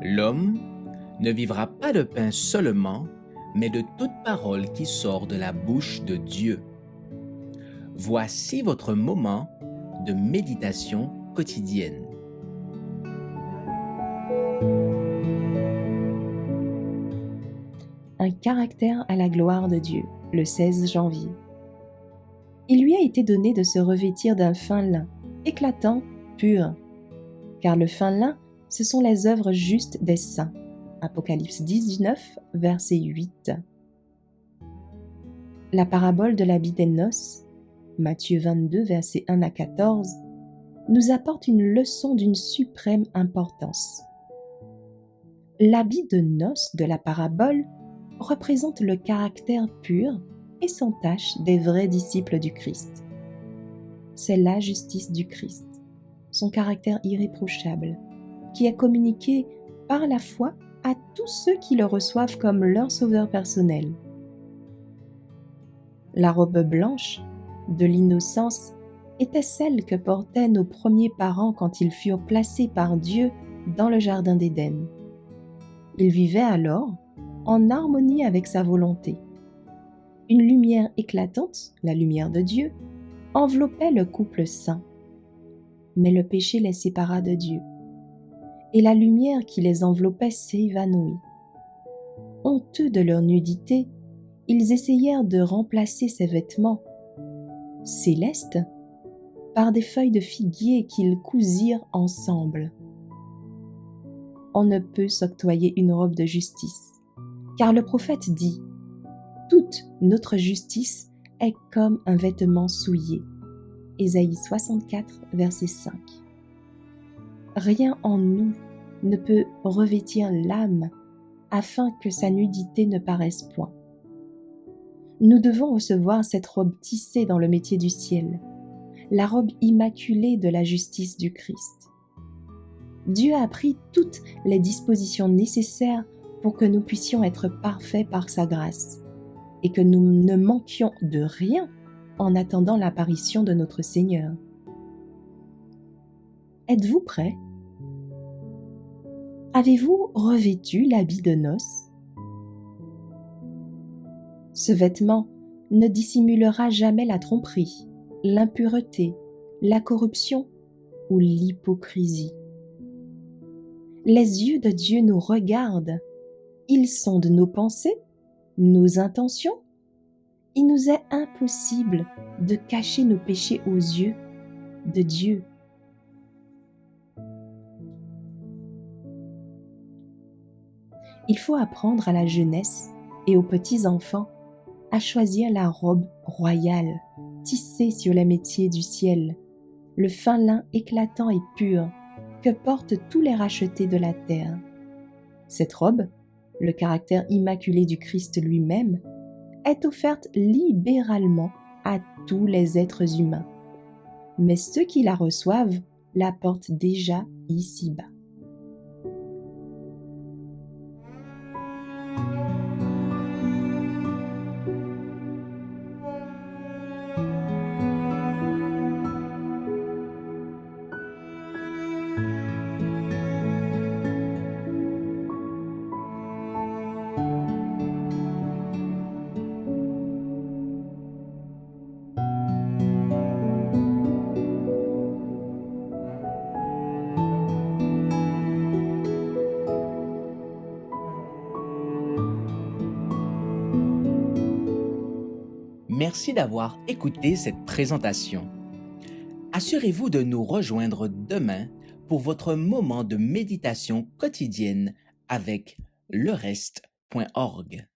L'homme ne vivra pas de pain seulement, mais de toute parole qui sort de la bouche de Dieu. Voici votre moment de méditation quotidienne. Un caractère à la gloire de Dieu, le 16 janvier. Il lui a été donné de se revêtir d'un fin lin, éclatant, pur. Car le fin lin, ce sont les œuvres justes des saints. Apocalypse 19, verset 8. La parabole de l'habit des noces, Matthieu 22, versets 1 à 14, nous apporte une leçon d'une suprême importance. L'habit de noces de la parabole représente le caractère pur et sans tache des vrais disciples du Christ. C'est la justice du Christ, son caractère irréprochable, qui est communiqué par la foi à tous ceux qui le reçoivent comme leur sauveur personnel. La robe blanche de l'innocence était celle que portaient nos premiers parents quand ils furent placés par Dieu dans le jardin d'Éden. Ils vivaient alors en harmonie avec sa volonté. Une lumière éclatante, la lumière de Dieu, enveloppait le couple saint. Mais le péché les sépara de Dieu, et la lumière qui les enveloppait s'évanouit. Honteux de leur nudité, ils essayèrent de remplacer ces vêtements célestes par des feuilles de figuier qu'ils cousirent ensemble. On ne peut s'octroyer une robe de justice, car le prophète dit « Toute notre justice est comme un vêtement souillé » Ésaïe 64, verset 5. Rien en nous ne peut revêtir l'âme afin que sa nudité ne paraisse point. Nous devons recevoir cette robe tissée dans le métier du ciel, la robe immaculée de la justice du Christ. Dieu a pris toutes les dispositions nécessaires pour que nous puissions être parfaits par sa grâce et que nous ne manquions de rien en attendant l'apparition de notre Seigneur. Êtes-vous prêts? Avez-vous revêtu l'habit de noces? Ce vêtement ne dissimulera jamais la tromperie, l'impureté, la corruption ou l'hypocrisie. Les yeux de Dieu nous regardent. Ils sondent nos pensées, nos intentions. Il nous est impossible de cacher nos péchés aux yeux de Dieu. Il faut apprendre à la jeunesse et aux petits-enfants à choisir la robe royale, tissée sur les métiers du ciel, le fin lin éclatant et pur que portent tous les rachetés de la terre. Cette robe, le caractère immaculé du Christ lui-même, est offerte libéralement à tous les êtres humains. Mais ceux qui la reçoivent la portent déjà ici-bas. Merci d'avoir écouté cette présentation. Assurez-vous de nous rejoindre demain pour votre moment de méditation quotidienne avec lereste.org.